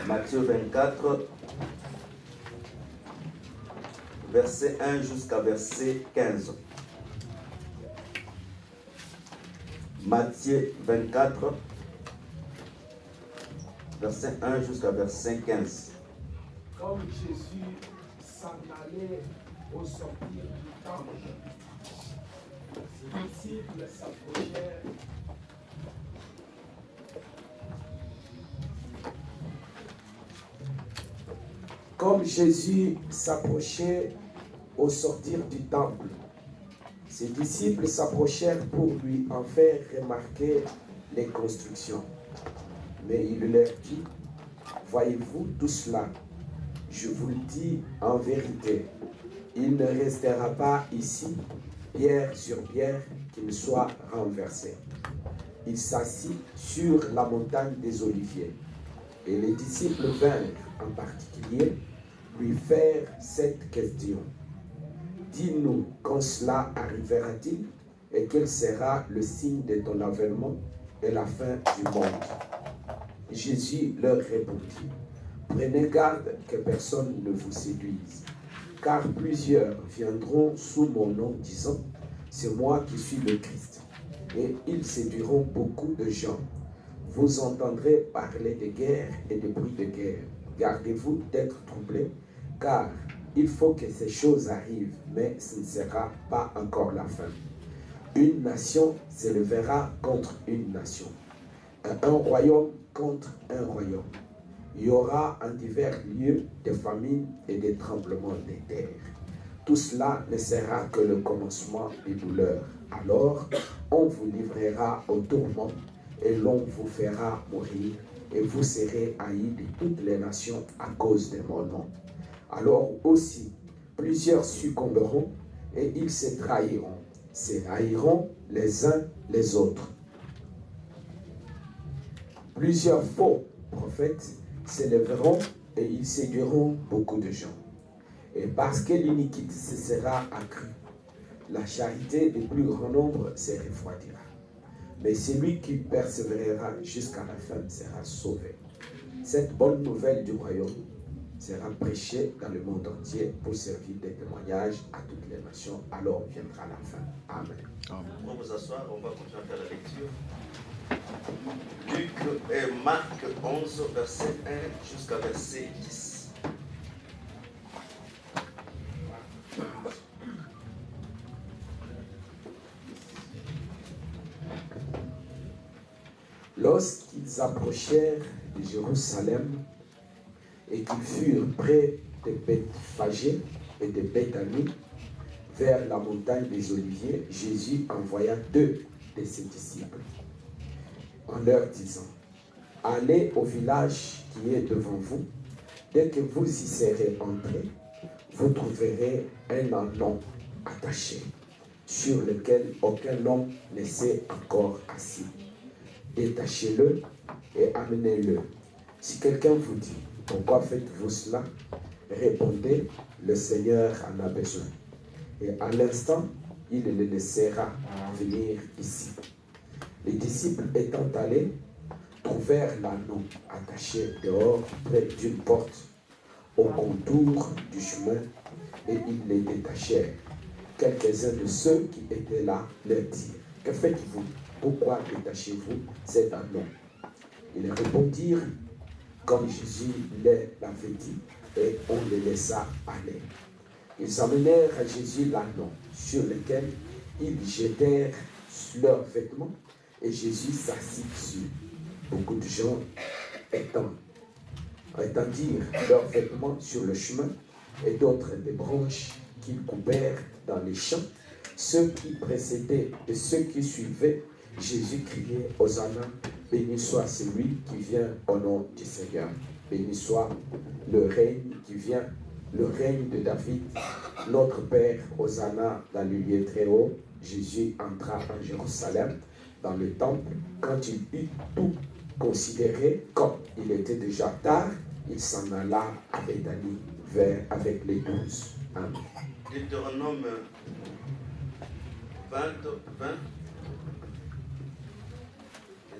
Matthieu 24, verset 1 jusqu'à verset 15. Matthieu 24, verset 1 jusqu'à verset 15. Comme Jésus s'en allait au sortir du temple, ses disciples s'approchèrent. Comme Jésus s'approchait au sortir du temple, ses disciples s'approchèrent pour lui en faire remarquer les constructions. Mais il leur dit, voyez-vous tout cela? Je vous le dis en vérité, il ne restera pas ici, pierre sur pierre, qui ne soit renversé. Il s'assit sur la montagne des Oliviers. Et les disciples vinrent en particulier lui faire cette question. Dis-nous quand cela arrivera-t-il et quel sera le signe de ton avènement et la fin du monde? Jésus leur répondit, prenez garde que personne ne vous séduise, car plusieurs viendront sous mon nom disant, c'est moi qui suis le Christ, et ils séduiront beaucoup de gens. Vous entendrez parler de guerre et de bruits de guerre. Gardez-vous d'être troublés, car il faut que ces choses arrivent, mais ce ne sera pas encore la fin. Une nation s'élèvera contre une nation, un royaume contre un royaume. Il y aura en divers lieux des famines et des tremblements de terre. Tout cela ne sera que le commencement des douleurs. Alors, on vous livrera au tourment et l'on vous fera mourir, et vous serez haïs de toutes les nations à cause de mon nom. Alors aussi, plusieurs succomberont et ils se haïront les uns les autres. Plusieurs faux prophètes s'élèveront et ils séduiront beaucoup de gens. Et parce que l'iniquité se sera accrue, la charité du plus grand nombre se refroidira. Mais celui qui persévérera jusqu'à la fin sera sauvé. Cette bonne nouvelle du royaume sera prêchée dans le monde entier pour servir de témoignage à toutes les nations. Alors viendra la fin. Amen. On va vous asseoir, on va continuer à faire la lecture. Luc et Marc 11, verset 1 jusqu'à verset 10. Lorsqu'ils approchèrent de Jérusalem et qu'ils furent près de Bethphagée et de Béthanie, vers la montagne des Oliviers, Jésus envoya 2 de ses disciples en leur disant, allez au village qui est devant vous. Dès que vous y serez entrés, vous trouverez un ânon attaché, sur lequel aucun homme ne s'est encore assis. Détachez-le et amenez-le. Si quelqu'un vous dit, pourquoi faites-vous cela? Répondez, le Seigneur en a besoin. Et à l'instant, il le laissera venir ici. Les disciples étant allés, trouvèrent l'ânon attaché dehors près d'une porte, au contour du chemin, et ils les détachèrent. Quelques-uns de ceux qui étaient là leur dirent, que faites-vous? Pourquoi détachez-vous cet ânon? Ils répondirent, comme Jésus l'avait dit, et on les laissa aller. Ils amenèrent à Jésus l'ânon, sur lequel ils jetèrent leurs vêtements, et Jésus s'assit dessus. Beaucoup de gens étendirent leurs vêtements sur le chemin, et d'autres des branches qu'ils coupèrent dans les champs. Ceux qui précédaient et ceux qui suivaient, Jésus criait, Hosanna, béni soit celui qui vient au nom du Seigneur. Béni soit le règne qui vient, le règne de David, notre Père. Hosanna dans le lieu très haut. Jésus entra en Jérusalem, dans le temple. Quand il eut tout considéré, comme il était déjà tard, il s'en alla à Béthanie avec les 12. Amen. Deutéronome 20.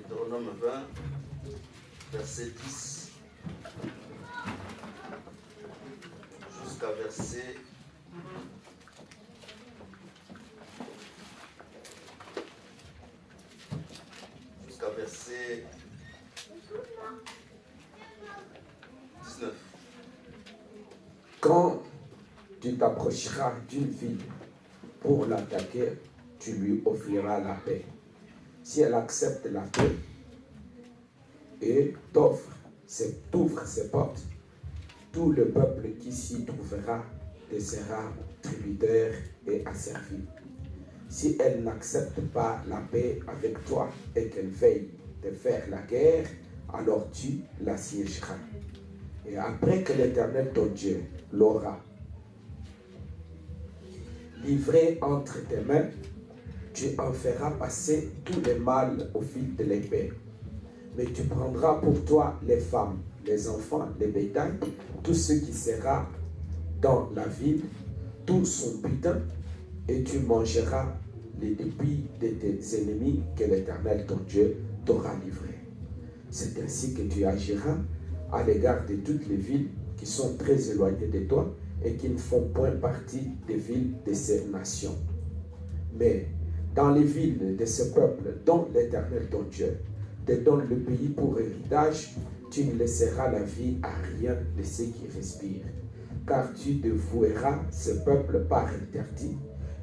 Deutéronome 20, verset 10. jusqu'à verset 19. Quand tu t'approcheras d'une ville pour l'attaquer, tu lui offriras la paix. Si elle accepte la paix et t'ouvre ses portes, tout le peuple qui s'y trouvera te sera tributaire et asservi. Si elle n'accepte pas la paix avec toi et qu'elle veille de faire la guerre, alors tu l'assiégeras. Et après que l'Éternel ton Dieu l'aura livré entre tes mains, tu en feras passer tout le mal au fil de l'épée. Mais tu prendras pour toi les femmes, les enfants, les bétails, tout ce qui sera dans la ville, tout son butin, et tu mangeras les dépouilles de tes ennemis que l'Éternel ton Dieu t'aura livrés. C'est ainsi que tu agiras à l'égard de toutes les villes qui sont très éloignées de toi et qui ne font point partie des villes de ces nations. Mais dans les villes de ce peuple dont l'Éternel ton Dieu te donne le pays pour héritage, tu ne laisseras la vie à rien de ceux qui respirent, car tu dévoueras ce peuple par interdit,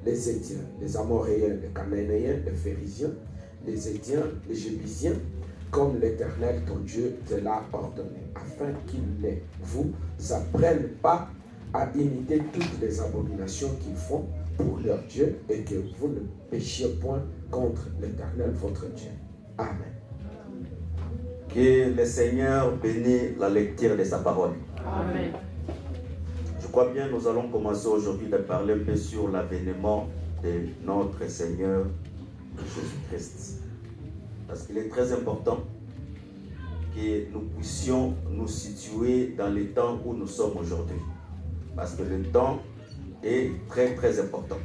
les Hétiens, les Amoréens, les Cananéens, les Phérésiens, les Hétiens, les Jébusiens, comme l'Éternel ton Dieu te l'a ordonné, afin qu'ils ne vous apprennent pas à imiter toutes les abominations qu'ils font pour leur Dieu et que vous ne péchiez point contre l'Éternel votre Dieu. Amen. Que le Seigneur bénisse la lecture de sa parole. Amen. Je crois bien nous allons commencer aujourd'hui de parler un peu sur l'avènement de notre Seigneur Jésus-Christ. Parce qu'il est très important que nous puissions nous situer dans les temps où nous sommes aujourd'hui. Parce que le temps est très très important.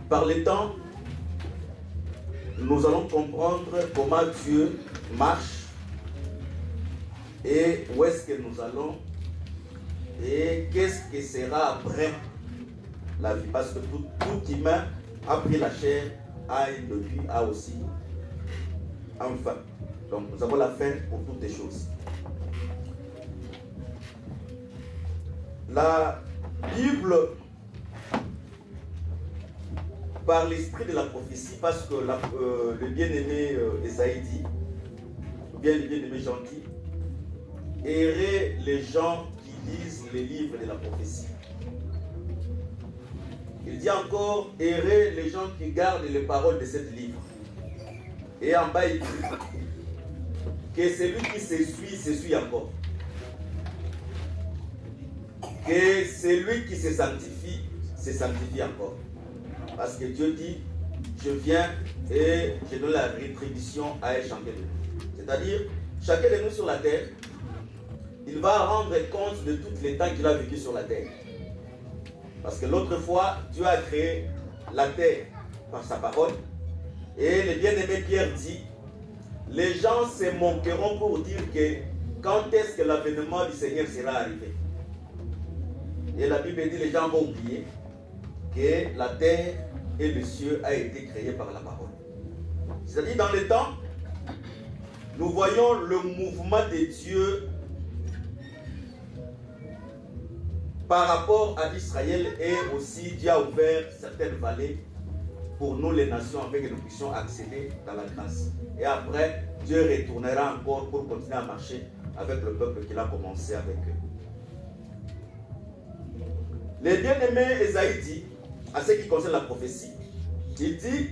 Par le temps, nous allons comprendre comment Dieu marche et où est-ce que nous allons et qu'est-ce que sera après la vie. Parce que tout humain a pris la chair, a un début, a aussi un fin. Donc nous avons la fin pour toutes les choses. La Bible, par l'esprit de la prophétie, parce que le bien-aimé Esaïe dit, ou bien le bien-aimé Jean dit, errez les gens qui lisent les livres de la prophétie. Il dit encore, errez les gens qui gardent les paroles de ce livre. Et en bas, il dit que celui qui s'essuie encore. Que celui qui se sanctifie encore. Parce que Dieu dit, je viens et je donne la rétribution à chacun de nous. C'est-à-dire, chacun de nous sur la terre, il va rendre compte de tous les temps qu'il a vécu sur la terre. Parce que l'autre fois, Dieu a créé la terre par sa parole. Et le bien-aimé Pierre dit, les gens se moqueront pour dire que quand est-ce que l'avènement du Seigneur sera arrivé. Et la Bible dit, les gens vont oublier que la terre et le ciel a été créé par la parole. C'est-à-dire dans le temps, nous voyons le mouvement de Dieu par rapport à Israël, et aussi Dieu a ouvert certaines vallées pour nous les nations afin que nous puissions accéder dans la grâce. Et après, Dieu retournera encore pour continuer à marcher avec le peuple qu'il a commencé avec eux. Le bien-aimé Esaïe dit, à ce qui concerne la prophétie, il dit,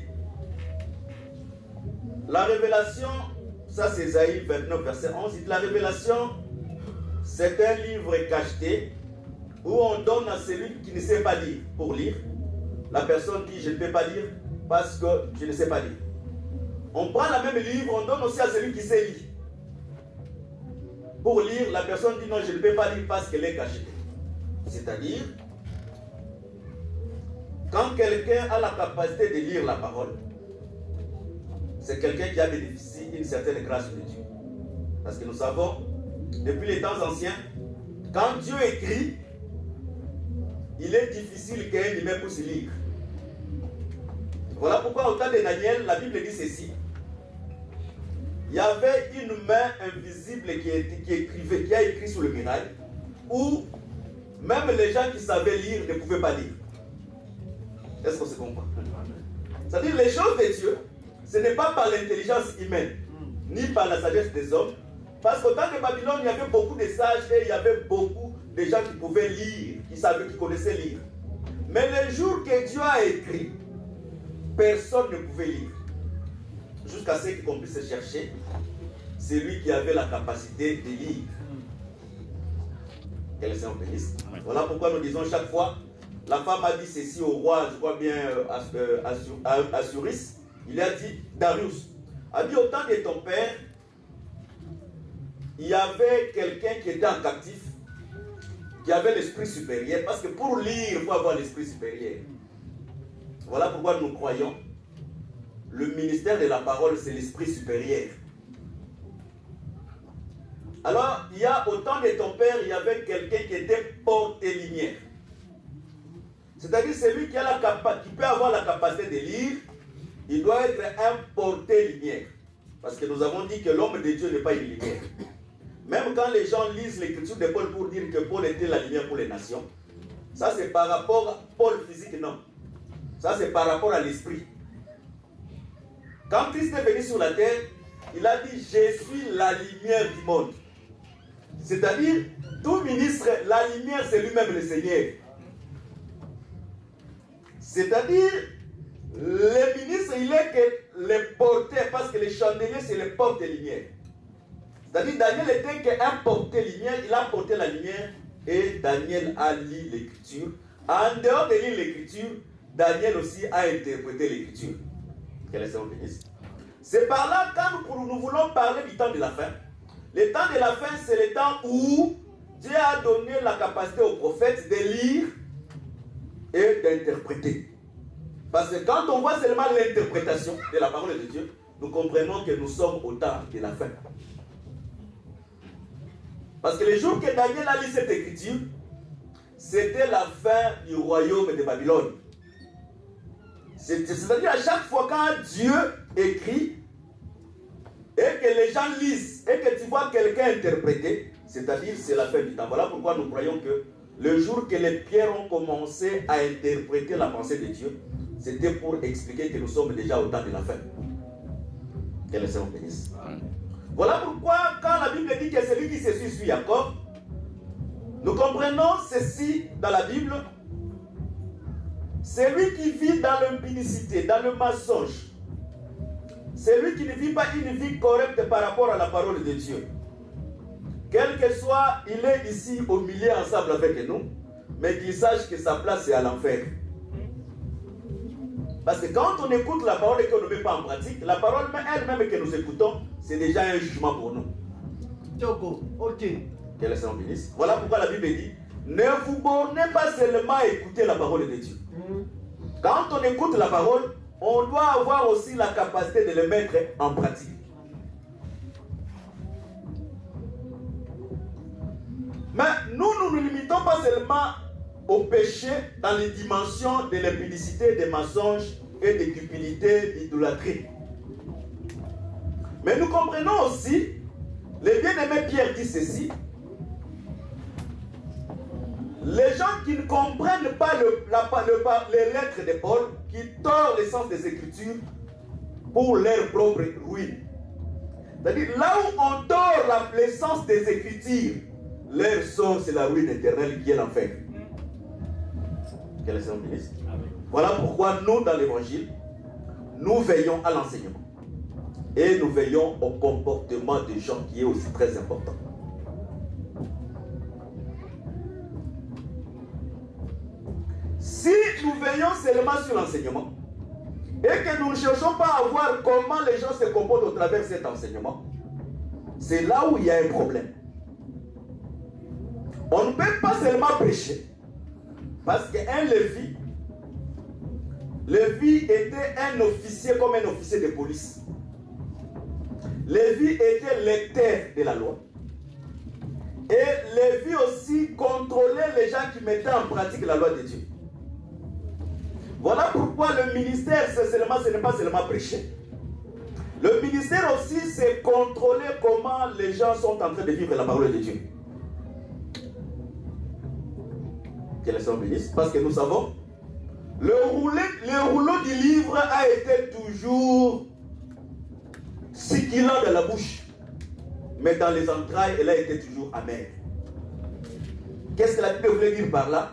la révélation, ça c'est Esaïe 29 verset 11, il dit, la révélation, c'est un livre cacheté où on donne à celui qui ne sait pas lire pour lire. La personne dit, je ne peux pas lire parce que je ne sais pas lire. On prend la même livre, on donne aussi à celui qui sait lire. Pour lire, la personne dit, non, je ne peux pas lire parce qu'elle est cachée. C'est-à-dire, quand quelqu'un a la capacité de lire la parole, c'est quelqu'un qui a bénéficié d'une certaine grâce de Dieu. Parce que nous savons, depuis les temps anciens, Quand Dieu écrit, il est difficile qu'un humain puisse lire. Voilà pourquoi au temps de Daniel, la Bible dit ceci. Il y avait une main invisible qui a écrit sur le muraille, où même les gens qui savaient lire ne pouvaient pas lire. Est-ce qu'on se comprend? C'est-à-dire les choses de Dieu, ce n'est pas par l'intelligence humaine, ni par la sagesse des hommes, parce qu'au temps de Babylone, il y avait beaucoup de sages et il y avait beaucoup de gens qui pouvaient lire, qui connaissaient lire. Mais le jour que Dieu a écrit, personne ne pouvait lire. Jusqu'à ce qu'on puisse chercher celui qui avait la capacité de lire. Que le Seigneur bénisse. Voilà pourquoi nous disons chaque fois, la femme a dit ceci au roi, je crois bien Assuris, il a dit, Darius, a dit au temps de ton père, il y avait quelqu'un qui était en captif, qui avait l'esprit supérieur, parce que pour lire, il faut avoir l'esprit supérieur. Voilà pourquoi nous croyons, le ministère de la parole, c'est l'esprit supérieur. Alors, il y a au temps de ton père, il y avait quelqu'un qui était porte-lumière. C'est-à-dire celui qui peut avoir la capacité de lire, il doit être un porte-lumière. Parce que nous avons dit que l'homme de Dieu n'est pas une lumière. Même quand les gens lisent l'écriture de Paul pour dire que Paul était la lumière pour les nations, ça c'est par rapport à Paul physique, non. Ça c'est par rapport à l'esprit. Quand Christ est venu sur la terre, il a dit, je suis la lumière du monde. C'est-à-dire, tout ministre, la lumière c'est lui-même le Seigneur. C'est-à-dire, le ministre, il est que le porteur, parce que le chandelier c'est le porte-lumière. C'est-à-dire, Daniel était qu'un porte-lumière, il a porté la lumière et Daniel a lu l'écriture. En dehors de lire l'écriture, Daniel aussi a interprété l'écriture. Que le Seigneur bénisse. C'est par là, quand nous voulons parler du temps de la fin, le temps de la fin, c'est le temps où Dieu a donné la capacité aux prophètes de lire et d'interpréter. Parce que quand on voit seulement l'interprétation de la parole de Dieu, nous comprenons que nous sommes au temps de la fin. Parce que le jour que Daniel a lu cette écriture, c'était la fin du royaume de Babylone. C'est-à-dire à chaque fois quand Dieu écrit et que les gens lisent et que tu vois quelqu'un interpréter, c'est-à-dire c'est la fin du temps. Voilà pourquoi nous croyons que le jour que les pierres ont commencé à interpréter la pensée de Dieu, c'était pour expliquer que nous sommes déjà au temps de la fin. Que le Seigneur bénisse. Voilà pourquoi quand la Bible dit que celui qui se suit Jacob, nous comprenons ceci dans la Bible. Celui qui vit dans l'impudicité, dans le mensonge, celui qui ne vit pas une vie correcte par rapport à la parole de Dieu, quel que soit, il est ici au milieu ensemble avec nous, mais qu'il sache que sa place est à l'enfer. Parce que quand on écoute la parole et qu'on ne met pas en pratique, la parole elle-même que nous écoutons, c'est déjà un jugement pour nous. Ok. Que le Seigneur bénisse. Voilà pourquoi la Bible dit, ne vous bornez pas seulement à écouter la parole de Dieu. Quand on écoute la parole, on doit avoir aussi la capacité de le mettre en pratique. Mais nous ne nous limitons pas seulement au péché dans les dimensions de l'impudicité, des mensonges et de cupidité, d'idolâtrie. Mais nous comprenons aussi, le bien-aimé Pierre dit ceci, les gens qui ne comprennent pas les lettres de Paul, qui tordent le sens des Écritures pour leur propre ruine. C'est-à-dire, là où on tord l'essence des Écritures, leur sort, c'est la ruine éternelle qui est l'enfer. Que le Seigneur bénisse. Voilà pourquoi nous, dans l'Évangile, nous veillons à l'enseignement. Et nous veillons au comportement des gens qui est aussi très important. Si nous veillons seulement sur l'enseignement et que nous ne cherchons pas à voir comment les gens se comportent au travers de cet enseignement, c'est là où il y a un problème. On ne peut pas seulement prêcher parce qu'un Lévi était un officier comme un officier de police. Lévi était lecteur de la loi. Et Lévi aussi contrôlait les gens qui mettaient en pratique la loi de Dieu. Voilà pourquoi le ministère, ce n'est pas seulement prêcher. Le ministère aussi, c'est contrôler comment les gens sont en train de vivre la parole de Dieu. Que le Seigneur bénisse. Parce que nous savons, le rouleau du livre a été toujours succulent dans la bouche. Mais dans les entrailles, elle a été toujours amère. Qu'est-ce que la Bible voulait dire par là?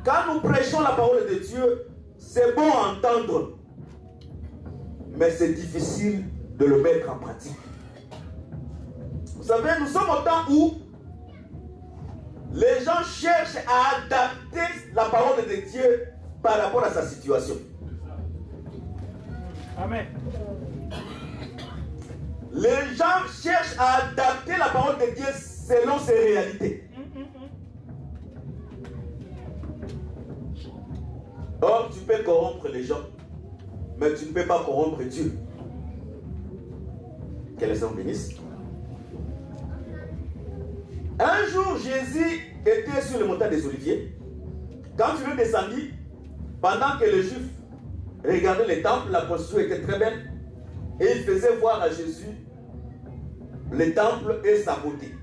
Quand nous prêchons la parole de Dieu, c'est bon à entendre. Mais c'est difficile de le mettre en pratique. Vous savez, nous sommes au temps où les gens cherchent à adapter la parole de Dieu par rapport à sa situation. Amen. Les gens cherchent à adapter la parole de Dieu selon ses réalités. Or, tu peux corrompre les gens, mais tu ne peux pas corrompre Dieu. Que le Seigneur bénisse. Un jour, Jésus était sur le montagne des Oliviers. Quand il est descendu, pendant que les Juifs regardaient les temples, la posture était très belle, et il faisait voir à Jésus les temples et sa beauté.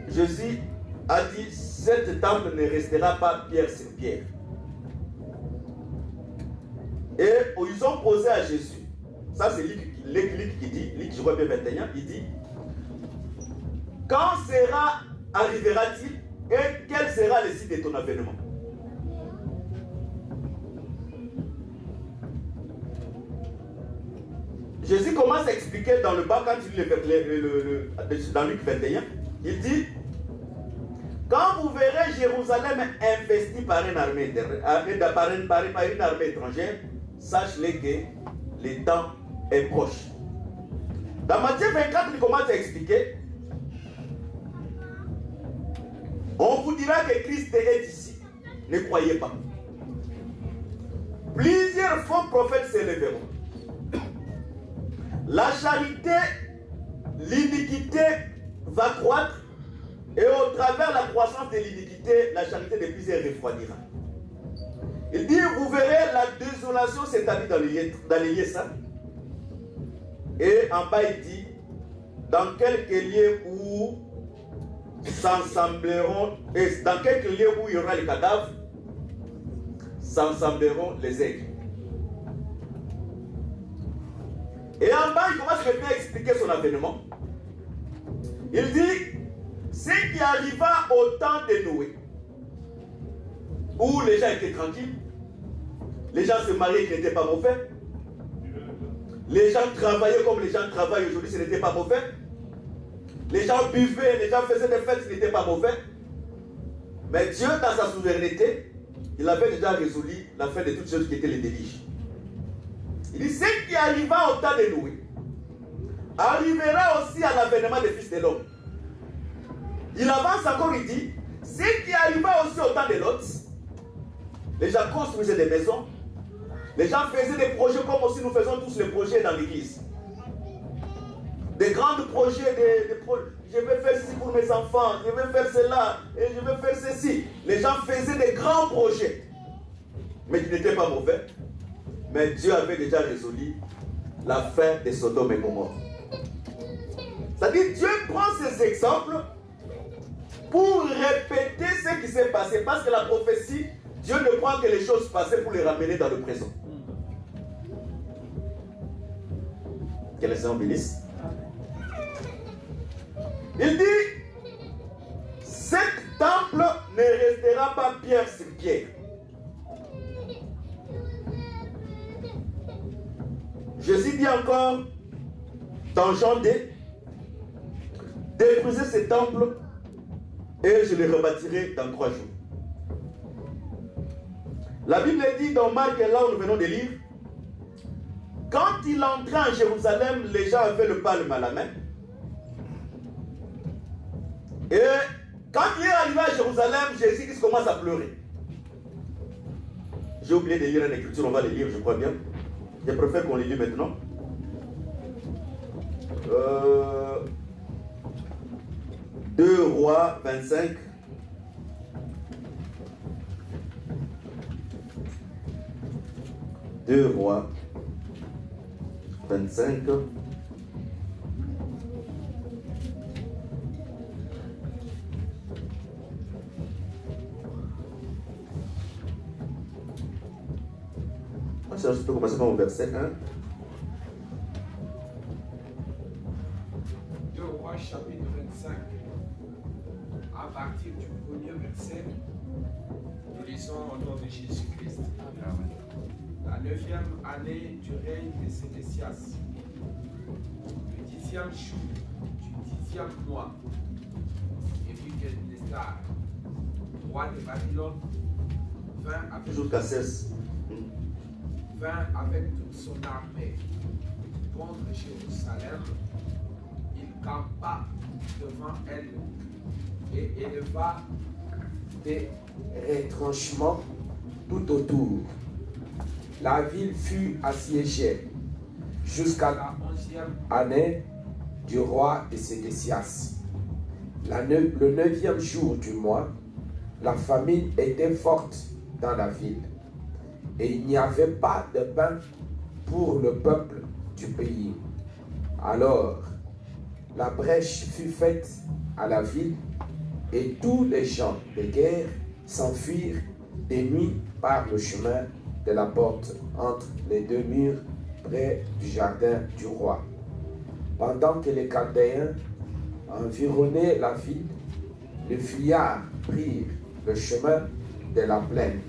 Jésus a dit, cet temple ne restera pas pierre sur pierre. Et ils ont posé à Jésus, ça c'est Luc qui dit, Luc je crois bien 21, il dit, quand arrivera-t-il et quel sera le site de ton avènement? Jésus commence à expliquer dans le bas, quand il dans Luc 21, il dit, quand vous verrez Jérusalem investie par une armée étrangère, sachez que le temps est proche. Dans Matthieu 24, il commence à expliquer, on vous dira que Christ est ici, ne croyez pas. Plusieurs faux prophètes s'élèveront. La charité, l'iniquité va croître, et au travers de la croissance de l'iniquité, la charité de plusieurs refroidira. Il dit, vous verrez la désolation s'établir dans les lieux saints. Et en bas, il dit, dans quelques lieux où s'assembleront, et dans quelques lieux où il y aura les cadavres, s'assembleront les aigles. Et en bas, il commence maintenant à expliquer son avènement. Il dit, ce qui arriva au temps de Noé, où les gens étaient tranquilles, les gens se mariaient qui n'étaient pas mauvais, les gens travaillaient comme les gens travaillent aujourd'hui, ce n'était pas mauvais, les gens buvaient, les gens faisaient des fêtes, ce n'était pas mauvais, mais Dieu, dans sa souveraineté, il avait déjà résolu la fin de toutes choses qui étaient les délices. Il dit, ce qui arriva au temps de Noé, arrivera aussi à l'avènement des fils de l'homme. Il avance encore, il dit, ce qui arriva aussi au temps de Lot, les gens construisaient des maisons, les gens faisaient des projets comme aussi nous faisons tous les projets dans l'église. Des grands projets, je vais faire ceci pour mes enfants, je vais faire cela, et je vais faire ceci. Les gens faisaient des grands projets, mais qui n'étaient pas mauvais. Mais Dieu avait déjà résolu la fin de Sodome et Gomorrhe. C'est-à-dire, Dieu prend ces exemples pour répéter ce qui s'est passé. Parce que la prophétie, Dieu ne prend que les choses passées pour les ramener dans le présent. Que le Seigneur bénisse. Il dit, cet temple ne restera pas pierre sur pierre. Jésus dit encore dans Jean 2, détruisez ce temple et je le rebâtirai dans 3 jours. La Bible dit dans Marc, là où nous venons de lire, quand il entrait en Jérusalem, les gens avaient le palme à la main. Et quand il est arrivé à Jérusalem, Jésus commence à pleurer. J'ai oublié de lire une écriture, on va les lire, je crois bien. Je préfère qu'on les lise maintenant. 2 Rois 25. 2 Rois 25. Je peux commencer par mon verset 1. 2 Rois chapitre 25, à partir du premier verset, nous lisons au nom de Jésus-Christ. La 9e année du règne de Sédécias, le 10e jour du 10e mois, Nebuchadnezzar, roi de Babylone, vint avec toute son armée contre Jérusalem. Il campa devant elle et éleva des retranchements tout autour. La ville fut assiégée jusqu'à la 11e année du roi de Sédécias. Le 9e jour du mois, la famine était forte dans la ville et il n'y avait pas de pain pour le peuple du pays. Alors, la brèche fut faite à la ville et tous les gens de guerre s'enfuirent de nuit par le chemin de la porte entre les deux murs près du jardin du roi. Pendant que les Chaldéens environnaient la ville, les fuyards prirent le chemin de la plaine.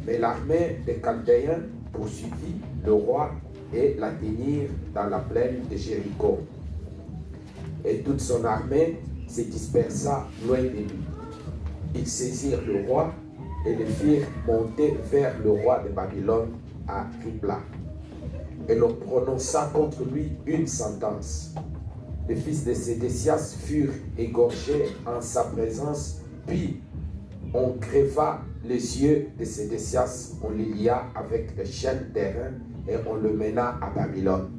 Mais l'armée des Chaldéens poursuivit le roi et l'atteignirent dans la plaine de Jéricho. Et toute son armée se dispersa loin de lui. Ils saisirent le roi et le firent monter vers le roi de Babylone à Ribla. Et l'on prononça contre lui une sentence. Les fils de Sédécias furent égorgés en sa présence, puis on creva les yeux de Sédécias, on les lia avec des chaînes d'airain et on le mena à Babylone.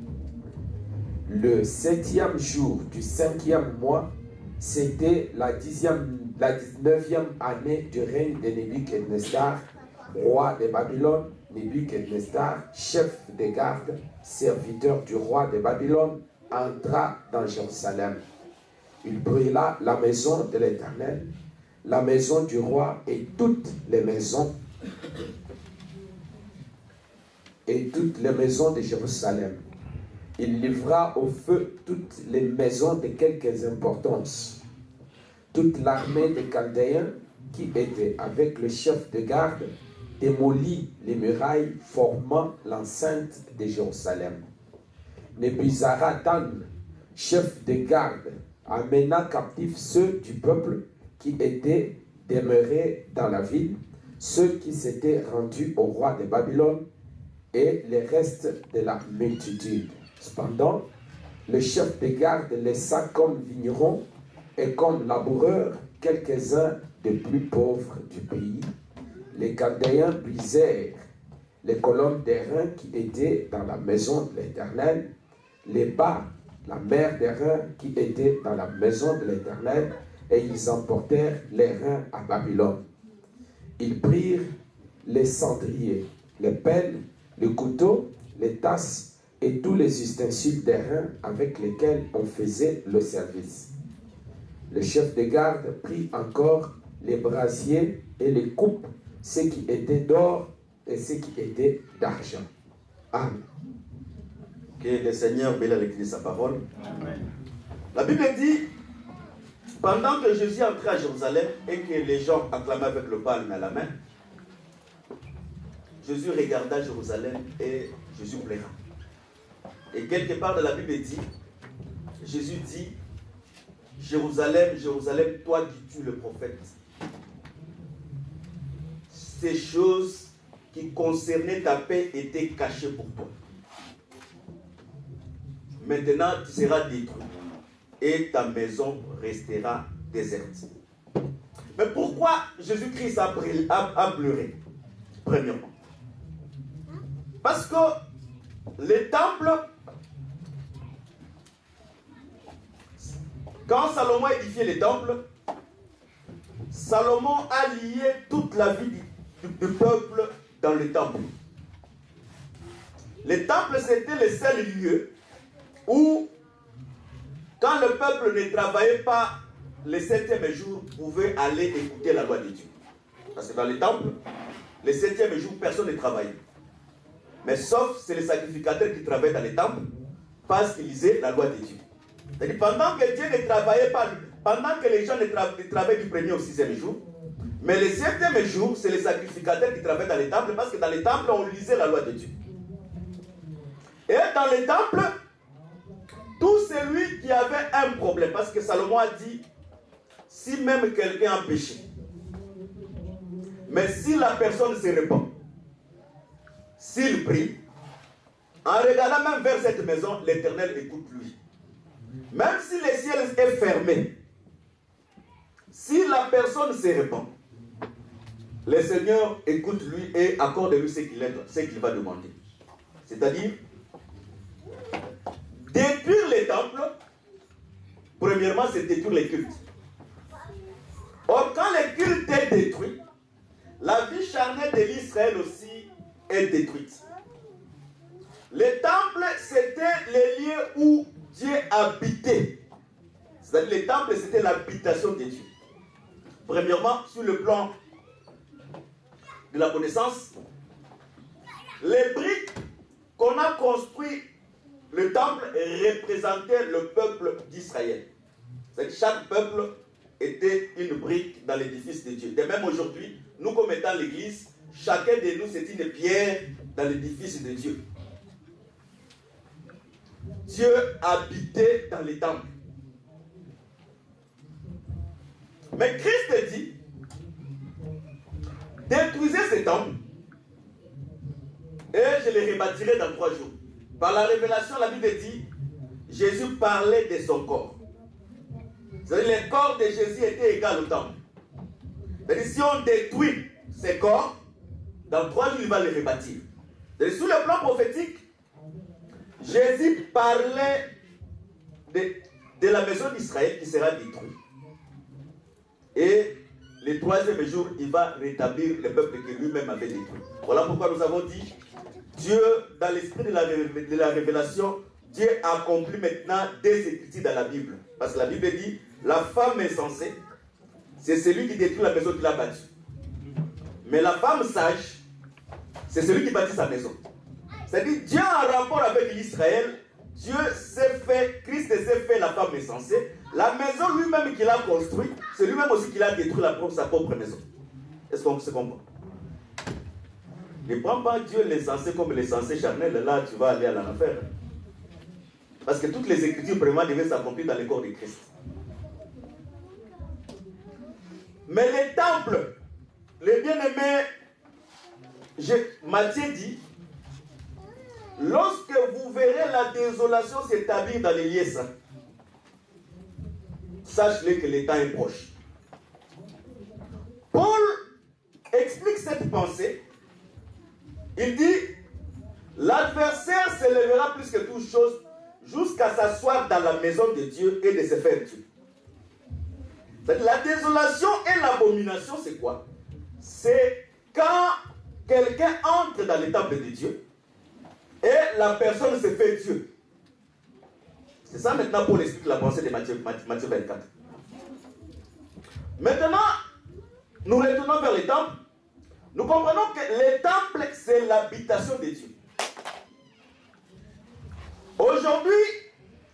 Le 7e jour du 5e mois, c'était la 19e année du règne de Nebuchadnezzar, roi de Babylone. Nebuchadnezzar, chef des gardes, serviteur du roi de Babylone, entra dans Jérusalem. Il brûla la maison de l'Éternel, la maison du roi et toutes les maisons de Jérusalem. Il livra au feu toutes les maisons de quelque importance. Toute l'armée des Chaldéens qui était avec le chef de garde démolit les murailles formant l'enceinte de Jérusalem. Nebuzaradan, chef de garde, amena captifs ceux du peuple qui étaient demeurés dans la ville, ceux qui s'étaient rendus au roi de Babylone et les restes de la multitude. Cependant, le chef de garde laissa comme vignerons et comme laboureurs quelques-uns des plus pauvres du pays. Les Chaldéens brisèrent les colonnes d'airain qui étaient dans la maison de l'Éternel, les bas, la mer d'airain qui était dans la maison de l'Éternel, et ils emportèrent les reins à Babylone. Ils prirent les cendriers, les pelles, les couteaux, les tasses et tous les ustensiles d'airain avec lesquels on faisait le service. Le chef de garde prit encore les brasiers et les coupes, ce qui était d'or et ce qui était d'argent. Amen. Que le Seigneur bénisse avec sa parole. Amen. La Bible dit, pendant que Jésus entrait à Jérusalem et que les gens acclamaient avec le palme à la main, Jésus regarda Jérusalem et Jésus pleura. Et quelque part dans la Bible dit, Jésus dit, Jérusalem, Jérusalem, toi qui tues le prophète. Ces choses qui concernaient ta paix étaient cachées pour toi. Maintenant, tu seras détruit et ta maison restera déserte. Mais pourquoi Jésus-Christ a pleuré? Premièrement, parce que les temples quand Salomon a édifié les temples, Salomon a lié toute la vie du peuple dans le temple. Les temples, c'était le seul lieu où, quand le peuple ne travaillait pas le 7e jour, pouvait aller écouter la loi de Dieu. Parce que dans les temples, le 7e jour, personne ne travaillait. Mais sauf c'est les sacrificateurs qui travaillaient dans les temples parce qu'ils lisaient la loi de Dieu. C'est-à-dire pendant que Dieu ne travaillait pas, pendant que les gens ne travaillaient du 1er au 6e jour, mais le 7e jour, c'est les sacrificateurs qui travaillaient dans les temples parce que dans les temples, on lisait la loi de Dieu. Et dans les temples, tout celui qui avait un problème, parce que Salomon a dit, si même quelqu'un a péché, mais si la personne se répand, s'il prie, en regardant même vers cette maison, l'Éternel écoute lui. Même si le ciel est fermé, si la personne se répand, le Seigneur écoute lui et accorde lui ce qu'il va demander. C'est-à-dire, détruire les temples, premièrement, c'est détruire les cultes. Or, quand les cultes est détruit, la vie charnelle de l'Israël aussi est détruite. Les temples, c'était les lieux où Dieu habitait. C'est-à-dire, les temples, c'était l'habitation de Dieu. Premièrement, sur le plan de la connaissance, les briques qu'on a construites, le temple représentait le peuple d'Israël. C'est-à-dire que chaque peuple était une brique dans l'édifice de Dieu. De même aujourd'hui, nous comme étant l'église, chacun de nous c'est une pierre dans l'édifice de Dieu. Dieu habitait dans les temples. Mais Christ dit, détruisez ces temples et je les rebâtirai dans 3 jours. Par la révélation, la Bible dit, Jésus parlait de son corps. C'est-à-dire le corps de Jésus était égal au temple. C'est-à-dire si on détruit ces corps, dans 3 jours, il va les rebâtir. C'est-à-dire sur le plan prophétique, Jésus parlait de la maison d'Israël qui sera détruite. Et le 3e jour, il va rétablir le peuple que lui-même avait détruit. Voilà pourquoi nous avons dit, Dieu, dans l'esprit de la révélation, Dieu accomplit maintenant des écritures dans la Bible. Parce que la Bible dit, la femme insensée, c'est celui qui détruit la maison qu'il a bâtie. Mais la femme sage, c'est celui qui bâtit sa maison. C'est-à-dire, Dieu a un rapport avec l'Israël. Dieu s'est fait, Christ s'est fait la femme insensée. La maison lui-même qu'il a construite, c'est lui-même aussi qu'il a détruit sa propre maison. Est-ce qu'on se comprend? Ne prends pas Dieu l'insensé comme l'insensé charnel, là tu vas aller à l'enfer. Parce que toutes les écritures vraiment devaient s'accomplir dans le corps de Christ. Mais les temples, les bien-aimés, Matthieu dit, lorsque vous verrez la désolation s'établir dans les lieux saints, sachez que le temps est proche. Paul explique cette pensée. Il dit, l'adversaire se lèvera plus que toute chose jusqu'à s'asseoir dans la maison de Dieu et de se faire tuer. La désolation et l'abomination, c'est quoi? C'est quand quelqu'un entre dans le temple de Dieu et la personne se fait Dieu. C'est ça maintenant Paul explique la pensée de Matthieu 24. Maintenant, nous retournons vers les temples. Nous comprenons que les temples, c'est l'habitation de Dieu. Aujourd'hui,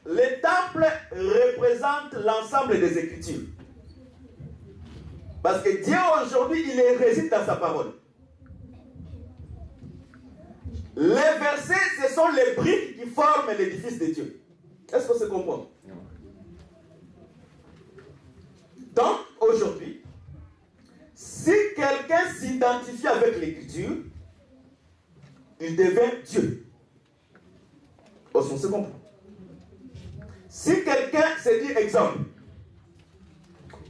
les temples représentent l'ensemble des Écritures. Parce que Dieu aujourd'hui, il réside dans sa parole. Les versets, ce sont les briques qui forment l'édifice de Dieu. Est-ce qu'on se comprend? Donc, aujourd'hui, si quelqu'un s'identifie avec l'Écriture, il devient Dieu. On se comprend. Si quelqu'un se dit, exemple,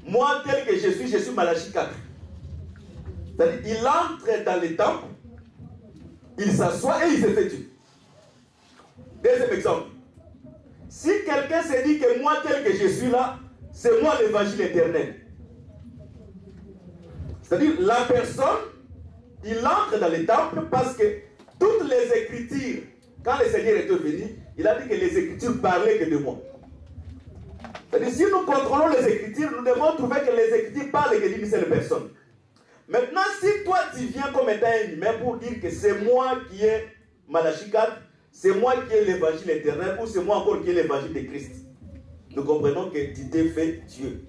moi tel que je suis Malachie 4. C'est-à-dire, il entre dans les temples, il s'assoit et il se fait Dieu. Deuxième exemple. Si quelqu'un se dit que moi tel que je suis là, c'est moi l'évangile éternel. C'est-à-dire, la personne, il entre dans les temples parce que toutes les écritures, quand le Seigneur était venu, il a dit que les écritures parlaient que de moi. C'est-à-dire, si nous contrôlons les écritures, nous devons trouver que les écritures parlent que d'une seule personne. Maintenant, si toi tu viens comme étant un humain pour dire que c'est moi qui ai Malachie 4, c'est moi qui ai l'évangile éternel, ou c'est moi encore qui ai l'évangile de Christ, nous comprenons que tu t'es fait Dieu.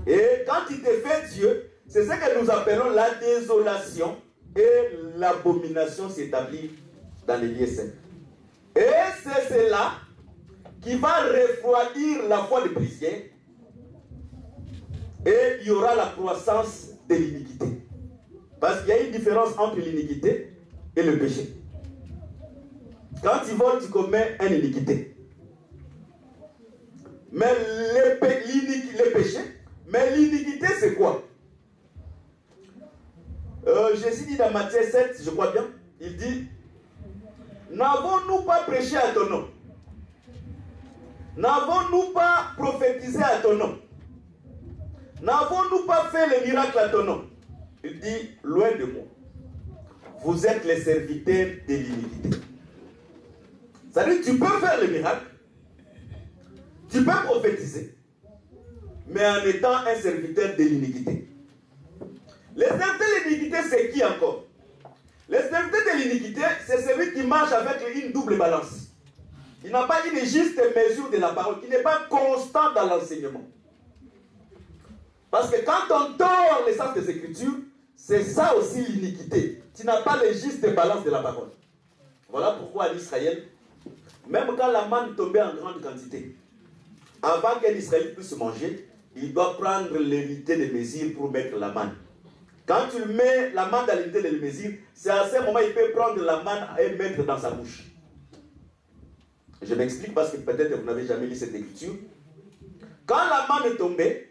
Et quand tu t'es fait Dieu, c'est ce que nous appelons la désolation et l'abomination s'établit dans les lieux saints. Et c'est cela qui va refroidir la foi des chrétiens. Et il y aura la croissance de l'iniquité. Parce qu'il y a une différence entre l'iniquité et le péché. Quand tu voles, tu commets une iniquité. Mais le péché, mais l'iniquité c'est quoi? Jésus dit dans Matthieu 7, je crois bien, il dit: n'avons-nous pas prêché à ton nom? N'avons-nous pas prophétisé à ton nom? N'avons-nous pas fait les miracles à ton nom? Il dit: loin de moi, vous êtes les serviteurs de l'iniquité. C'est-à-dire, tu peux faire les miracles, tu peux prophétiser, mais en étant un serviteur de l'iniquité. Les serviteurs de l'iniquité, c'est qui encore? Les serviteurs de l'iniquité, c'est celui qui marche avec une double balance. Il n'a pas une juste mesure de la parole, qui n'est pas constant dans l'enseignement. Parce que quand on tord les sens des Écritures, c'est ça aussi l'iniquité. Tu n'as pas le juste balance de la parole. Voilà pourquoi en Israël, même quand la manne tombait en grande quantité, avant qu'un Israélite puisse manger, il doit prendre l'unité de mesure pour mettre la manne. Quand tu mets la manne dans l'unité de mesure, c'est à ce moment qu'il peut prendre la manne et mettre dans sa bouche. Je m'explique parce que peut-être vous n'avez jamais lu cette écriture. Quand la manne tombait,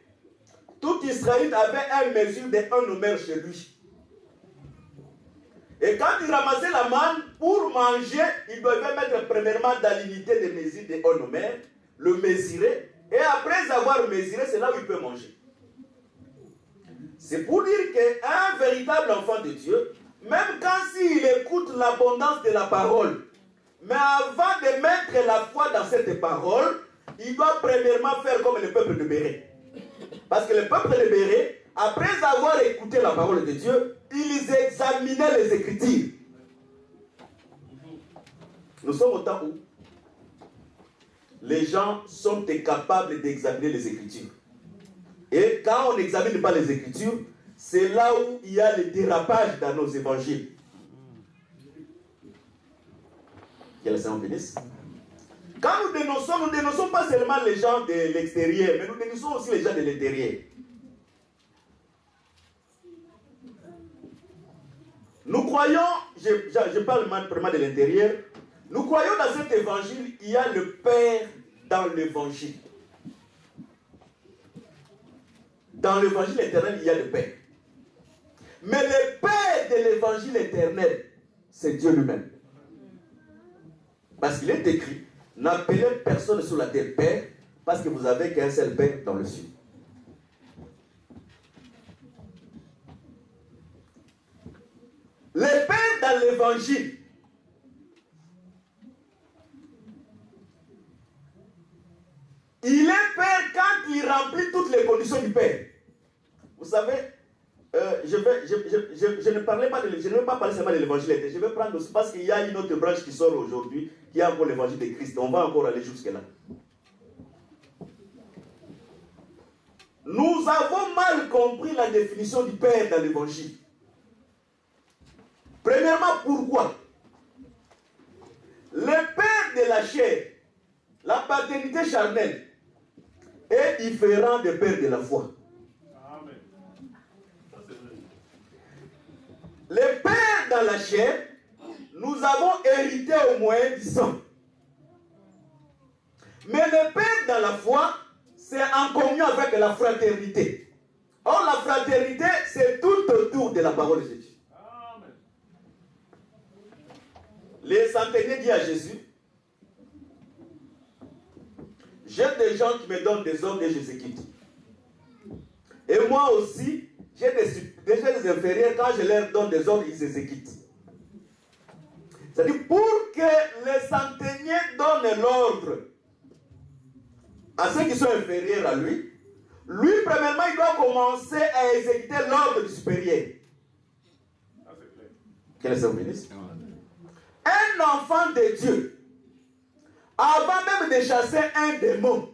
tout Israélite avait une mesure de 1 homère chez lui. Et quand il ramassait la manne, pour manger, il devait mettre premièrement dans l'unité de mesure de 1 homère, le mesurer, et après avoir mesuré, c'est là où il peut manger. C'est pour dire qu'un véritable enfant de Dieu, même quand s'il écoute l'abondance de la parole, mais avant de mettre la foi dans cette parole, il doit premièrement faire comme le peuple de Béré. Parce que le peuple de Béré, après avoir écouté la parole de Dieu, ils examinaient les Écritures. Nous sommes au temps où les gens sont incapables d'examiner les Écritures. Et quand on n'examine pas les Écritures, c'est là où il y a le dérapage dans nos évangiles. Que le Seigneur bénisse. Quand nous dénonçons pas seulement les gens de l'extérieur, mais nous dénonçons aussi les gens de l'intérieur. Nous croyons, je parle vraiment de l'intérieur, nous croyons dans cet évangile, il y a le Père dans l'évangile. Dans l'évangile éternel, il y a le Père. Mais le Père de l'évangile éternel, c'est Dieu lui-même. Parce qu'il est écrit: n'appelez personne sur la terre Père, parce que vous n'avez qu'un seul Père dans le ciel. Le Père dans l'évangile, il est Père quand il remplit toutes les conditions du Père. Vous savez, je ne parlais pas je ne vais pas parler seulement de l'évangile, je vais prendre aussi, parce qu'il y a une autre branche qui sort aujourd'hui, qui est encore l'évangile de Christ. On va encore aller jusque-là. Nous avons mal compris la définition du Père dans l'évangile. Premièrement, pourquoi? Le Père de la chair, la paternité charnelle, est différent du Père de la foi. Le Père dans la chair, nous avons hérité au moyen du sang. Mais le Père dans la foi, c'est en communion avec la fraternité. Or, la fraternité, c'est tout autour de la parole de Jésus. Amen. Les centeniers disent à Jésus: J'ai des gens qui me donnent des ordres et je les quitte. Et moi aussi, j'ai des inférieurs, quand je leur donne des ordres, ils les quittent. C'est-à-dire, pour que les centeniers donnent l'ordre à ceux qui sont inférieurs à lui, lui, premièrement, il doit commencer à exécuter l'ordre du supérieur. Quel est son ministre? Un enfant de Dieu, avant même de chasser un démon,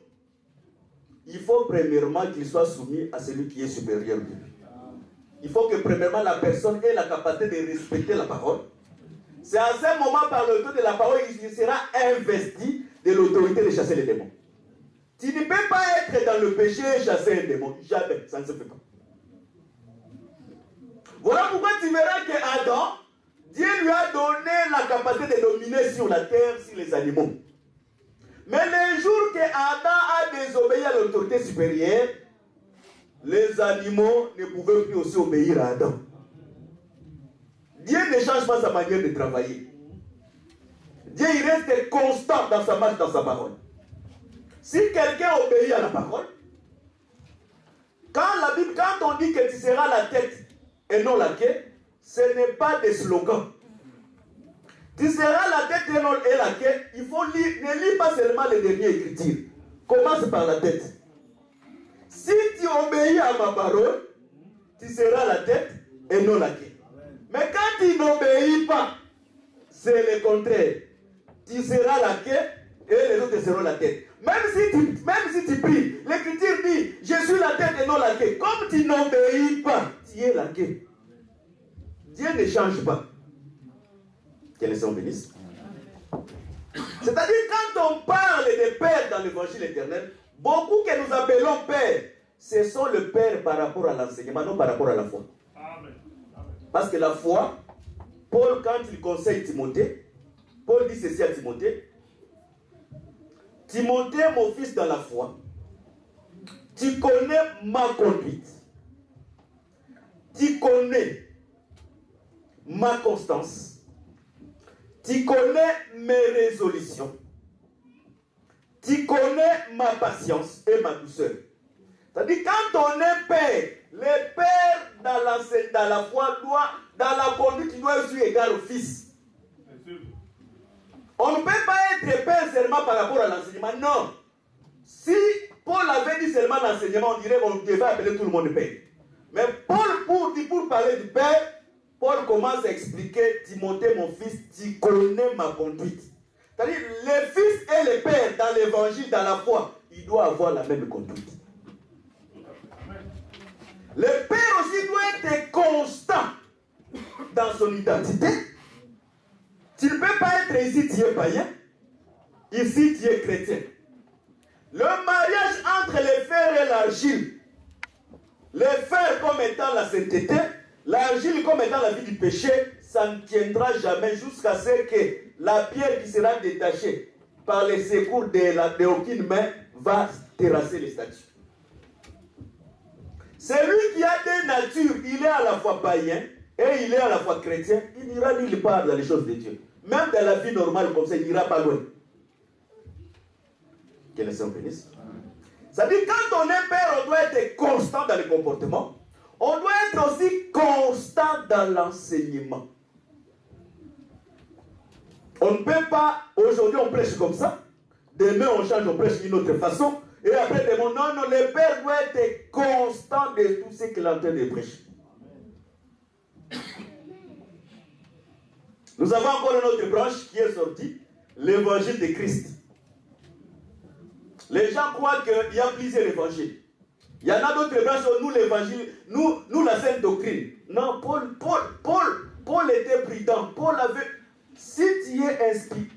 il faut premièrement qu'il soit soumis à celui qui est supérieur de lui. Il faut que premièrement la personne ait la capacité de respecter la parole. C'est à ce moment, par l'autorité de la parole, il sera investi de l'autorité de chasser les démons. Tu ne peux pas être dans le péché et chasser un démon. Jamais, ça ne se fait pas. Voilà pourquoi tu verras que Adam, Dieu lui a donné la capacité de dominer sur la terre, sur les animaux. Mais le jour que Adam a désobéi à l'autorité supérieure, les animaux ne pouvaient plus aussi obéir à Adam. Dieu ne change pas sa manière de travailler. Dieu il reste constant dans sa marche, dans sa parole. Si quelqu'un obéit à la parole, quand on dit que tu seras la tête et non la queue, ce n'est pas des slogans. Tu seras la tête et non la queue, il faut lire, ne lis pas seulement les dernières écritures. Commence par la tête. Si tu obéis à ma parole, tu seras la tête et non la queue. Mais quand tu n'obéis pas, c'est le contraire. Tu seras la queue et les autres seront la tête. Même si tu pries, l'écriture dit, je suis la tête et non la queue. Comme tu n'obéis pas, tu es la queue. Dieu ne change pas. Quel est son ministre? C'est-à-dire, quand on parle de Père dans l'évangile éternel, beaucoup que nous appelons Père, ce sont le Père par rapport à l'enseignement, non par rapport à la foi. Amen. Parce que la foi, Paul, quand il conseille Timothée, Paul dit ceci à Timothée: Timothée, mon fils dans la foi, tu connais ma conduite, tu connais ma constance, tu connais mes résolutions, tu connais ma patience et ma douceur. C'est-à-dire, quand on est père, le père dans la foi doit, dans la conduite, il doit être égal au fils. On ne peut pas être père seulement par rapport à l'enseignement. Non. Si Paul avait dit seulement l'enseignement, on dirait qu'on devait appeler tout le monde père. Mais Paul, pour parler du père, Paul commence à expliquer: Timothée, mon fils, tu connais ma conduite. C'est-à-dire, le fils et le père dans l'évangile, dans la foi, il doit avoir la même conduite. Le père aussi doit être constant dans son identité. Tu ne peux pas être ici, tu es païen. Ici, tu es chrétien. Le mariage entre le fer et l'argile, le fer comme étant la sainteté, l'argile comme étant la vie du péché, ça ne tiendra jamais jusqu'à ce que la pierre qui sera détachée par les secours d'aucune main va terrasser les statues. Celui qui a des natures, il est à la fois païen et il est à la fois chrétien, il n'ira nulle part dans les choses de Dieu. Même dans la vie normale comme ça, il n'ira pas loin. Quel est son bénéfice? Ça dit, quand on est père, on doit être constant dans le comportement. On doit être aussi constant dans l'enseignement. On ne peut pas, aujourd'hui on prêche comme ça, demain on change, on prêche d'une autre façon, et après demain, non, le père doit être constant de tout ce qu'il est en train de prêcher. Nous avons encore une autre branche qui est sortie, l'évangile de Christ. Les gens croient qu'il y a plusieurs évangiles. Il y en a d'autres branches où nous, l'évangile, nous la sainte doctrine. Non, Paul était prudent. Paul avait, si tu es inscrit,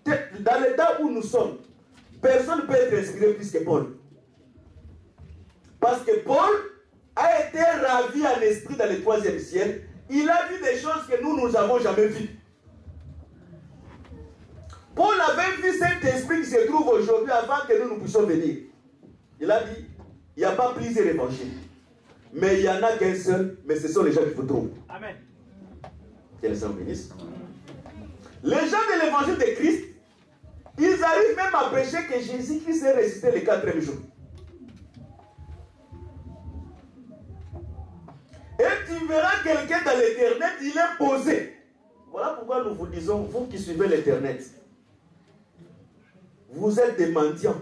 dans l'état où nous sommes, personne ne peut être inspiré plus que Paul. Parce que Paul a été ravi en esprit dans le 3e ciel. Il a vu des choses que nous n'avons jamais vues. Paul avait vu cet esprit qui se trouve aujourd'hui avant que nous puissions venir. Il a dit, il n'y a pas plusieurs évangiles. Mais il y en a qu'un seul, mais ce sont les gens qui vous trouvent. Amen. Quel est son ministre? Les gens de l'évangile de Christ, Ils arrivent même à prêcher que Jésus-Christ est ressuscité le 4e jour. Et tu verras quelqu'un dans l'Internet, il est posé. Voilà pourquoi nous vous disons, vous qui suivez l'Internet, vous êtes des mendiants.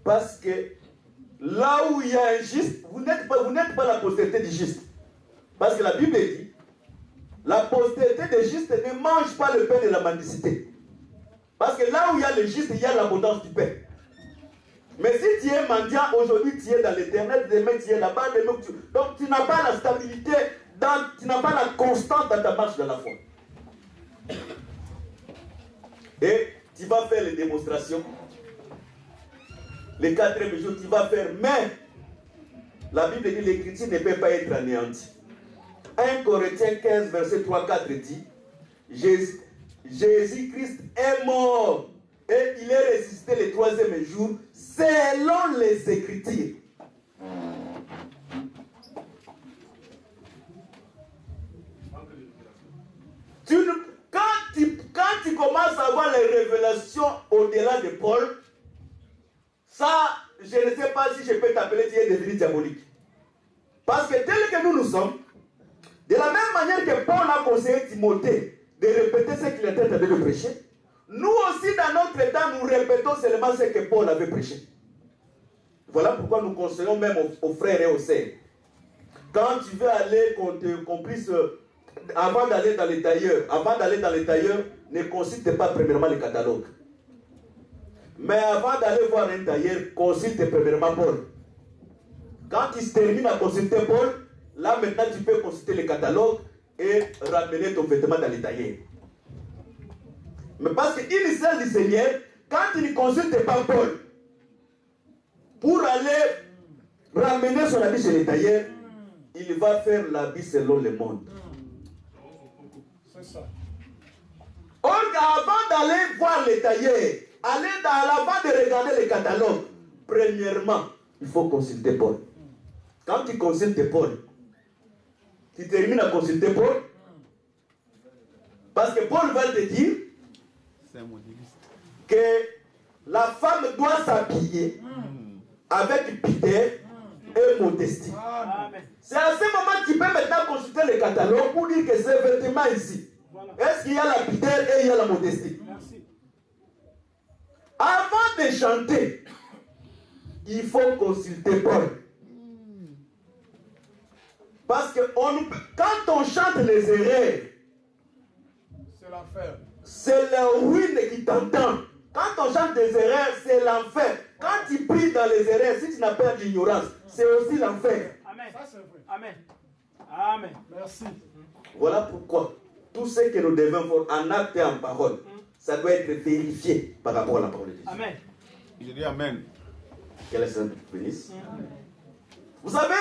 Parce que là où il y a un juste, vous n'êtes pas la postérité du juste. Parce que la Bible dit, la postérité des justes ne mange pas le pain de la mendicité. Parce que là où il y a le juste, il y a l'abondance du pain. Mais si tu es mendiant, aujourd'hui tu es dans l'Éternel, demain tu es là-bas, donc tu n'as pas la stabilité, tu n'as pas la constante dans ta marche de la foi. Et tu vas faire les démonstrations. Les 4e jour, tu vas faire, mais la Bible dit l'écriture ne peut pas être anéantie. 1 Corinthiens 15, verset 3-4 dit, Jésus-Christ est mort et il est ressuscité le 3e jour selon les Écritures. Quand tu commences à avoir les révélations au-delà de Paul, ça, je ne sais pas si je peux t'appeler, tu es devenu diabolique. Parce que tel que nous sommes, de la même manière que Paul a conseillé Timothée de répéter ce qu'il était en train de prêcher, nous aussi dans notre temps, nous répétons seulement ce que Paul avait prêché. Voilà pourquoi nous conseillons même aux frères et aux sœurs. Quand tu veux aller, qu'on puisse, avant d'aller dans les tailleurs, ne consulte pas premièrement le catalogue. Mais avant d'aller voir un tailleur, consulte premièrement Paul. Quand tu termines à consulter Paul, là maintenant tu peux consulter le catalogue et ramener ton vêtement dans les tailleurs. Mais parce qu'il sert du Seigneur, quand tu ne consultes pas Paul, pour aller ramener son habit chez les tailleurs, il va faire l'habit selon le monde. C'est ça. Or, avant d'aller voir les tailleurs, aller avant de regarder les catalogues, premièrement, il faut consulter Paul. Quand tu consultes Paul, tu termines à consulter Paul, parce que Paul va te dire que la femme doit s'habiller avec pudeur et modestie. C'est à ce moment que tu peux maintenant consulter le catalogue pour dire que ces vêtements ici, est-ce qu'il y a la pudeur et il y a la modestie? Merci. Avant de chanter, il faut consulter Paul. Parce que quand on chante les erreurs, c'est l'enfer. C'est la ruine qui t'entend. Quand on chante des erreurs, c'est l'enfer. Quand tu pries dans les erreurs, si tu n'as pas d'ignorance, c'est aussi l'enfer. Amen. Ça, c'est vrai. Amen. Amen. Merci. Voilà pourquoi tout ce que nous devons faire en acte et en parole, ça doit être vérifié par rapport à la parole de Dieu. Amen. Il dit Amen. Quel est ce bénisse? Vous savez,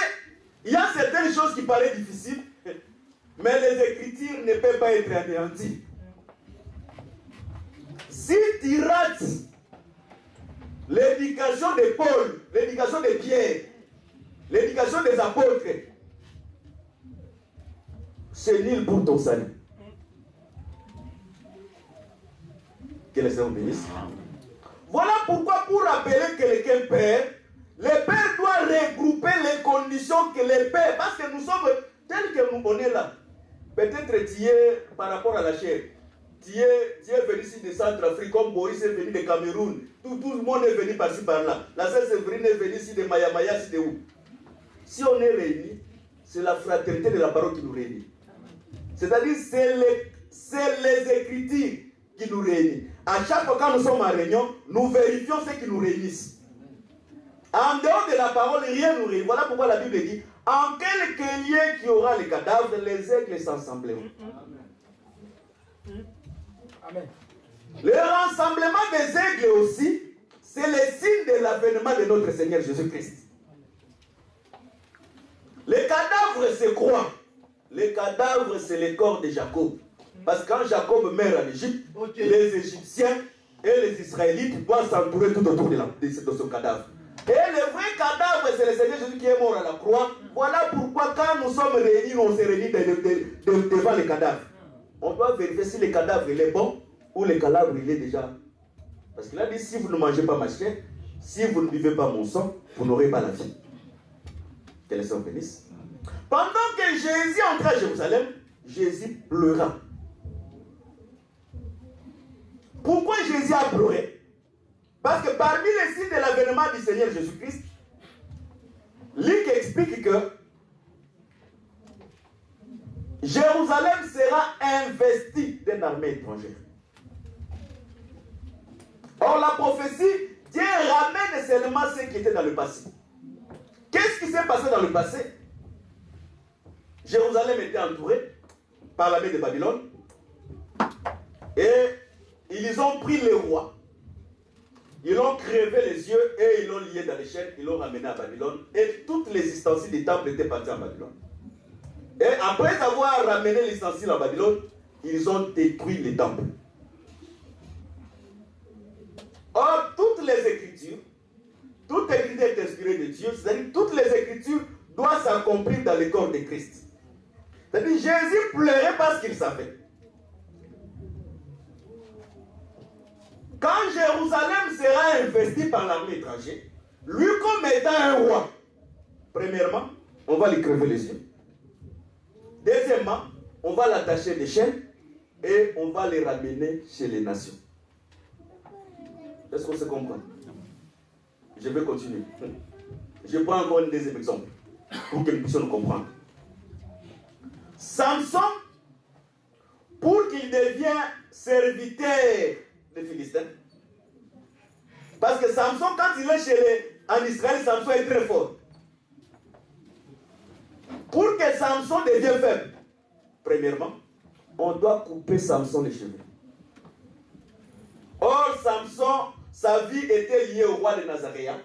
il y a certaines choses qui paraissent difficiles, mais les Écritures ne peuvent pas être anéanties. Si tu rates l'éducation de Paul, l'éducation de Pierre, l'éducation des apôtres, c'est nul pour ton salut. Que le Seigneur bénisse. Voilà pourquoi pour appeler quelqu'un père, le père doit regrouper les conditions que le père, parce que nous sommes tels que nous on est là. Peut-être tu es par rapport à la chair. Tu es venu ici de Centrafrique, comme Boris est venu de Cameroun. Tout le monde est venu par-ci par-là. La sœur Séverine est venue ici de Maya, c'est de où? Si on est réunis, c'est la fraternité de la parole qui nous réunit. C'est-à-dire, c'est les Écritures qui nous réunissent. À chaque fois quand nous sommes en réunion, nous vérifions ce qui nous réunissent. En dehors de la parole, rien ne nous réunit. Voilà pourquoi la Bible dit, en quelque lieu qui aura les cadavres, les aigles s'assembleront. Amen. Le rassemblement des aigles aussi, c'est le signe de l'avènement de notre Seigneur Jésus-Christ. Les cadavres se croient. Les cadavres, c'est le corps de Jacob. Parce que quand Jacob meurt en Égypte, les Égyptiens et les Israélites doivent s'entourer tout autour de son cadavre. Et le vrai cadavre, c'est le Seigneur Jésus qui est mort à la croix. Voilà pourquoi quand nous sommes réunis, on se réunit devant les cadavres. On doit vérifier si le cadavre est bon où le calabre il est déjà. Parce qu'il a dit, si vous ne mangez pas ma chair, si vous ne buvez pas mon sang, vous n'aurez pas la vie. Que le Seigneur bénisse. Pendant que Jésus entra à Jérusalem, Jésus pleura. Pourquoi Jésus a pleuré? Parce que parmi les signes de l'avènement du Seigneur Jésus-Christ, Luc explique que Jérusalem sera investie d'une armée étrangère. Or, la prophétie, Dieu ramène seulement ce qui était dans le passé. Qu'est-ce qui s'est passé dans le passé? Jérusalem était entourée par l'armée de Babylone et ils ont pris les rois. Ils l'ont crevé les yeux et ils l'ont lié dans les chaînes, ils l'ont ramené à Babylone et toutes les ustensiles du temple étaient partis en Babylone. Et après avoir ramené les ustensiles en Babylone, ils ont détruit les temples. Or, toutes les écritures, toute écriture est inspirée de Dieu, c'est-à-dire toutes les écritures doivent s'accomplir dans le corps de Christ. C'est-à-dire Jésus pleurait parce qu'il savait. Quand Jérusalem sera investie par l'armée étrangère, lui comme étant un roi, premièrement, on va lui crever les yeux. Deuxièmement, on va l'attacher des chaînes et on va les ramener chez les nations. Est-ce qu'on se comprend? Je vais continuer. Je prends encore un deuxième exemple pour que nous puissions nous comprendre. Samson, pour qu'il devienne serviteur des Philistins, parce que Samson, quand il est en Israël, Samson est très fort. Pour que Samson devienne faible, premièrement, on doit couper Samson les cheveux. Or, Samson, sa vie était liée au roi de Nazaréen.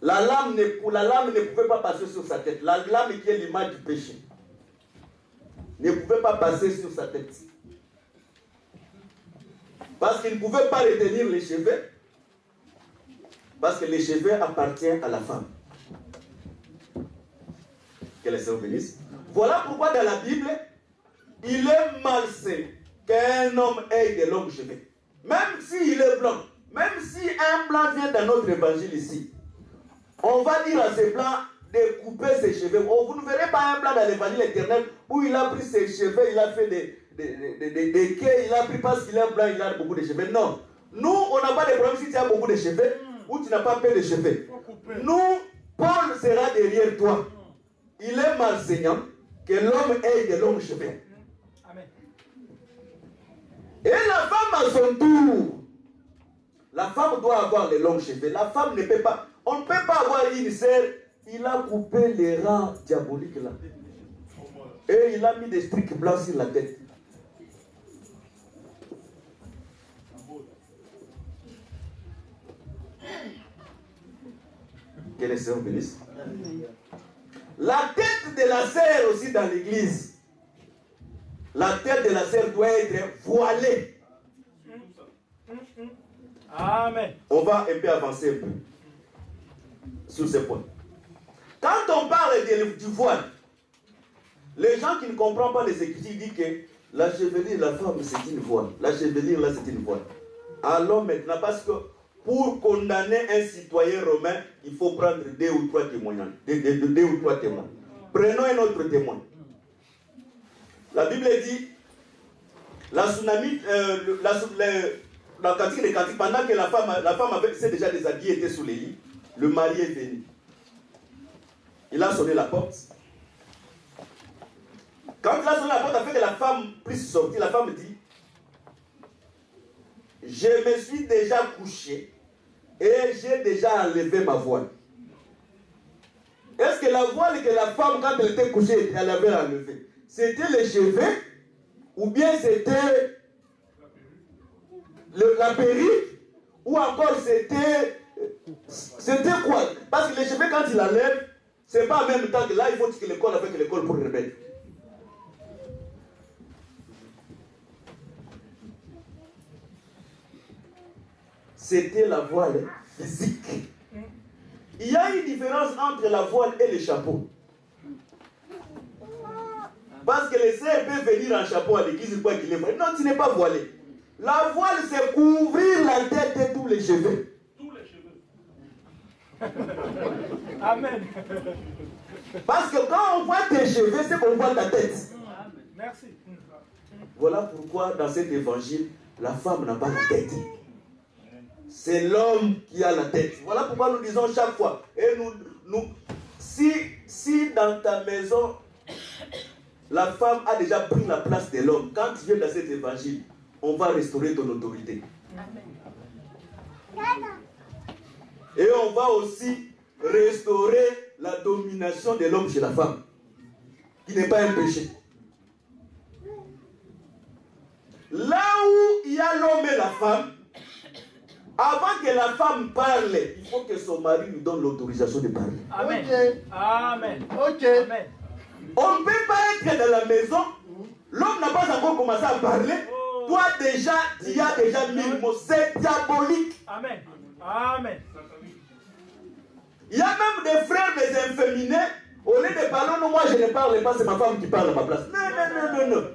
La lame ne pouvait pas passer sur sa tête. La lame qui est l'image du péché ne pouvait pas passer sur sa tête. Parce qu'il ne pouvait pas retenir les cheveux. Parce que les cheveux appartiennent à la femme. Que le Seigneur bénisse. Voilà pourquoi dans la Bible, il est malsain qu'un homme ait de longs cheveux. Même s'il est blanc, même si un blanc vient dans notre évangile ici, on va dire à ces blancs de couper ses cheveux. Oh, vous ne verrez pas un blanc dans l'évangile éternel où il a pris ses cheveux, il a fait des quais, il a pris parce qu'il est blanc, il a beaucoup de cheveux. Non. Nous, on n'a pas de problème si tu as beaucoup de cheveux ou tu n'as pas peu de cheveux. Nous, Paul sera derrière toi. Il est malsaignant que l'homme ait de longs cheveux. Amen. Et la femme à son tour, la femme doit avoir les longs cheveux. La femme ne peut pas, on ne peut pas avoir une sœur, il a coupé les rangs diaboliques là. Et il a mis des strics blancs sur la tête. Que le Seigneur bénisse. La tête de la sœur aussi dans l'église. La tête de la sœur doit être voilée. Amen. On va un peu avancer un peu sur ce point. Quand on parle du voile, les gens qui ne comprennent pas les Écritures disent que la chevelure de la femme c'est une voile. La chevelure là c'est une voile. Alors maintenant, parce que pour condamner un citoyen romain, il faut prendre 2 ou 3 témoignages. 2 ou 3 témoins. Prenons un autre témoin. La Bible dit, la tsunami, dans le cantique des cantiques, pendant que la femme s'est déjà déshabillée, était sous les lits, le mari est venu. Il a sonné la porte. Quand il a sonné la porte, afin que la femme puisse sortir, la femme dit, je me suis déjà couché et j'ai déjà enlevé ma voile. Est-ce que la voile que la femme, quand elle était couchée, elle avait enlevée, c'était les cheveux ou bien c'était la perruque ou encore c'était quoi? Parce que les cheveux, quand il enlève, c'est pas en même temps que là, il faut que l'école avec l'école pour le remettre. C'était la voile physique. Il y a une différence entre la voile et le chapeau. Parce que les sœurs peuvent venir en chapeau à l'église, quoi qu'il est voilé. Non, tu n'es pas voilé. La voile, c'est couvrir la tête et tous les cheveux. Tous les cheveux. Amen. Parce que quand on voit tes cheveux, c'est qu'on voit ta tête. Merci. Voilà pourquoi dans cet évangile, la femme n'a pas la tête. C'est l'homme qui a la tête. Voilà pourquoi nous disons chaque fois. Et si dans ta maison, la femme a déjà pris la place de l'homme, quand tu viens dans cet évangile, on va restaurer ton autorité. Et on va aussi restaurer la domination de l'homme chez la femme, qui n'est pas un péché. Là où il y a l'homme et la femme, avant que la femme parle, il faut que son mari lui donne l'autorisation de parler. Amen. Ok. Amen. Ok. Amen. On ne peut pas être dans la maison, l'homme n'a pas encore commencé à parler. Toi déjà, tu as déjà mis le mot, c'est diabolique. Amen. Amen. Il y a même des frères, des inféminés, au lieu de parler, non, moi je ne parle pas, c'est ma femme qui parle à ma place. Non, non, non, non, non.